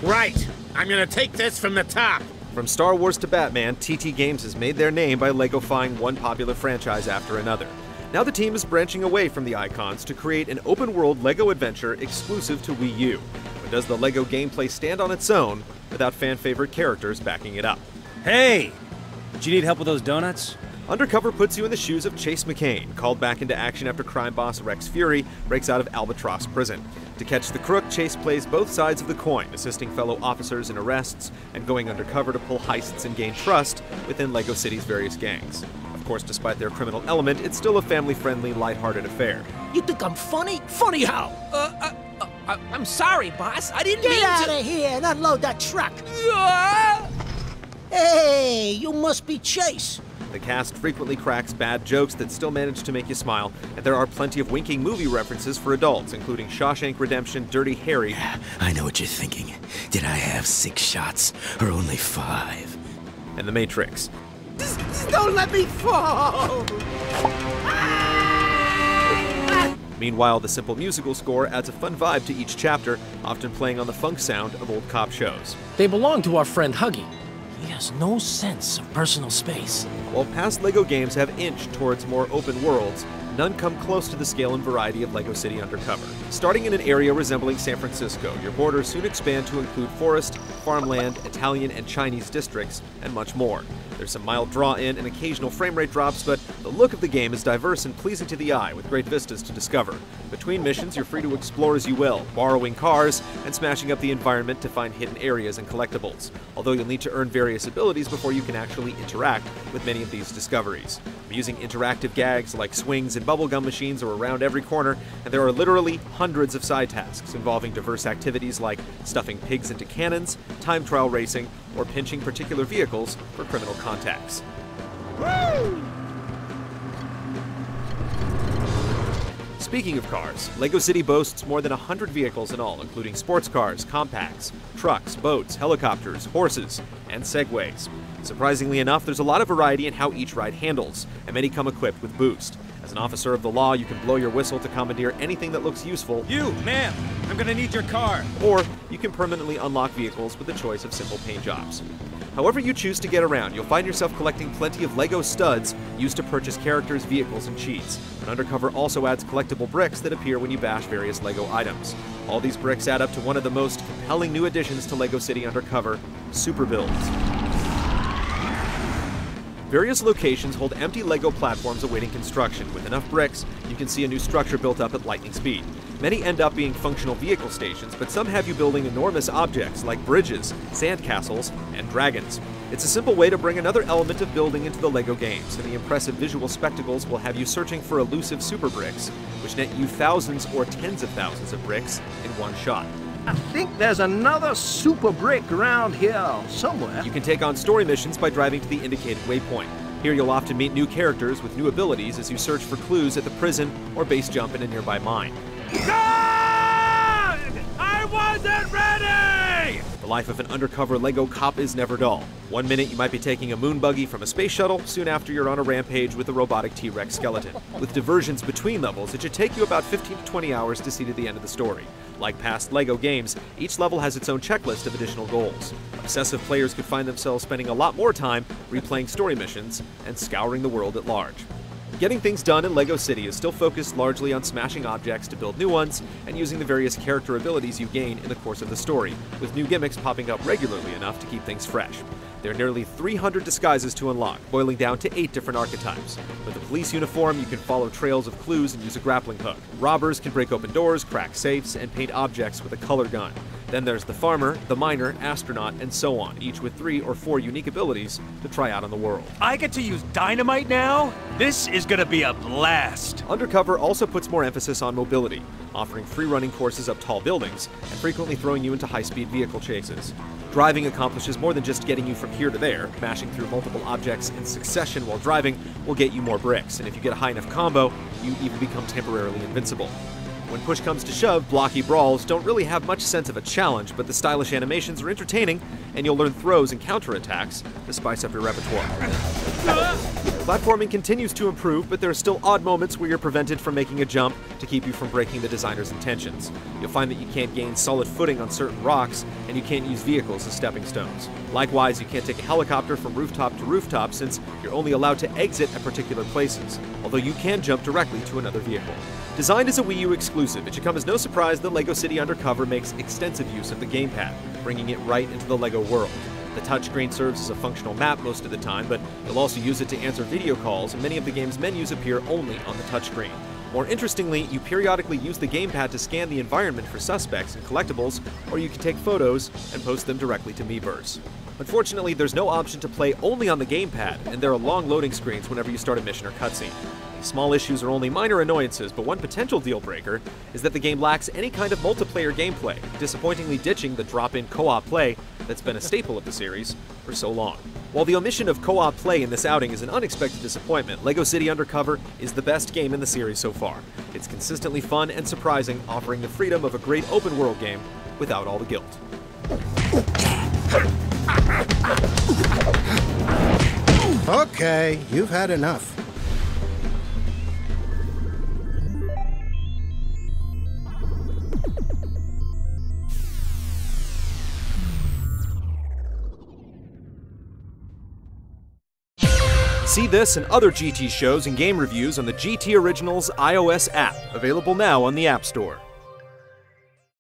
Right. I'm gonna take this from the top. From Star Wars to Batman, TT Games has made their name by Lego-fying one popular franchise after another. Now the team is branching away from the icons to create an open-world Lego adventure exclusive to Wii U. But does the Lego gameplay stand on its own without fan-favorite characters backing it up? Hey! Do you need help with those donuts? Undercover puts you in the shoes of Chase McCain, called back into action after crime boss Rex Fury breaks out of Albatross prison. To catch the crook, Chase plays both sides of the coin, assisting fellow officers in arrests and going undercover to pull heists and gain trust within Lego City's various gangs. Of course, despite their criminal element, it's still a family-friendly, lighthearted affair. You think I'm funny? Funny how? I'm sorry, boss. I didn't mean to— Get out of here and unload that truck! Ah! Hey, you must be Chase. The cast frequently cracks bad jokes that still manage to make you smile, and there are plenty of winking movie references for adults, including Shawshank Redemption, Dirty Harry. I know what you're thinking. Did I have 6 shots or only 5? And The Matrix. Just don't let me fall! Meanwhile, the simple musical score adds a fun vibe to each chapter, often playing on the funk sound of old cop shows. They belong to our friend Huggy. He has no sense of personal space. While past Lego games have inched towards more open worlds, none come close to the scale and variety of Lego City Undercover. Starting in an area resembling San Francisco, your borders soon expand to include forest, farmland, Italian and Chinese districts, and much more. There's some mild draw-in and occasional frame rate drops, but the look of the game is diverse and pleasing to the eye, with great vistas to discover. Between missions, you're free to explore as you will, borrowing cars and smashing up the environment to find hidden areas and collectibles, although you'll need to earn various abilities before you can actually interact with many of these discoveries. Using interactive gags like swings and bubblegum machines are around every corner, and there are literally hundreds of side tasks involving diverse activities like stuffing pigs into cannons, time trial racing, or pinching particular vehicles for criminal contacts. Woo! Speaking of cars, Lego City boasts more than 100 vehicles in all, including sports cars, compacts, trucks, boats, helicopters, horses, and segways. Surprisingly enough, there's a lot of variety in how each ride handles, and many come equipped with boost. As an officer of the law, you can blow your whistle to commandeer anything that looks useful. You, ma'am! I'm gonna need your car! Or you can permanently unlock vehicles with a choice of simple paint jobs. However you choose to get around, you'll find yourself collecting plenty of Lego studs used to purchase characters, vehicles, and cheats. And Undercover also adds collectible bricks that appear when you bash various Lego items. All these bricks add up to one of the most compelling new additions to Lego City Undercover, super builds. Various locations hold empty Lego platforms awaiting construction. With enough bricks, you can see a new structure built up at lightning speed. Many end up being functional vehicle stations, but some have you building enormous objects like bridges, sandcastles, and dragons. It's a simple way to bring another element of building into the Lego games, and the impressive visual spectacles will have you searching for elusive super bricks, which net you thousands or tens of thousands of bricks in one shot. I think there's another super brick around here somewhere. You can take on story missions by driving to the indicated waypoint. Here you'll often meet new characters with new abilities as you search for clues at the prison or base jump in a nearby mine. God! I wasn't ready! The life of an undercover Lego cop is never dull. One minute you might be taking a moon buggy from a space shuttle, soon after you're on a rampage with a robotic T-Rex skeleton. With diversions between levels, it should take you about 15 to 20 hours to see to the end of the story. Like past Lego games, each level has its own checklist of additional goals. Obsessive players could find themselves spending a lot more time replaying story missions and scouring the world at large. Getting things done in Lego City is still focused largely on smashing objects to build new ones and using the various character abilities you gain in the course of the story, with new gimmicks popping up regularly enough to keep things fresh. There are nearly 300 disguises to unlock, boiling down to 8 different archetypes. With a police uniform, you can follow trails of clues and use a grappling hook. Robbers can break open doors, crack safes, and paint objects with a color gun. Then there's the farmer, the miner, astronaut, and so on, each with 3 or 4 unique abilities to try out on the world. I get to use dynamite now? This is gonna be a blast! Undercover also puts more emphasis on mobility, offering free running courses up tall buildings, and frequently throwing you into high-speed vehicle chases. Driving accomplishes more than just getting you from here to there. Mashing through multiple objects in succession while driving will get you more bricks, and if you get a high enough combo, you even become temporarily invincible. When push comes to shove, blocky brawls don't really have much sense of a challenge, but the stylish animations are entertaining, and you'll learn throws and counterattacks to spice up your repertoire. Platforming continues to improve, but there are still odd moments where you're prevented from making a jump to keep you from breaking the designer's intentions. You'll find that you can't gain solid footing on certain rocks, and you can't use vehicles as stepping stones. Likewise, you can't take a helicopter from rooftop to rooftop since you're only allowed to exit at particular places, although you can jump directly to another vehicle. Designed as a Wii U exclusive, it should come as no surprise that LEGO City Undercover makes extensive use of the gamepad, bringing it right into the LEGO world. The touchscreen serves as a functional map most of the time, but you'll also use it to answer video calls, and many of the game's menus appear only on the touchscreen. More interestingly, you periodically use the gamepad to scan the environment for suspects and collectibles, or you can take photos and post them directly to Miiverse. Unfortunately, there's no option to play only on the gamepad, and there are long loading screens whenever you start a mission or cutscene. These small issues are only minor annoyances, but one potential deal breaker is that the game lacks any kind of multiplayer gameplay, disappointingly ditching the drop-in co-op play that's been a staple of the series for so long. While the omission of co-op play in this outing is an unexpected disappointment, LEGO City Undercover is the best game in the series so far. It's consistently fun and surprising, offering the freedom of a great open-world game without all the guilt. Okay, you've had enough. See this and other GT shows and game reviews on the GT Originals iOS app, available now on the App Store.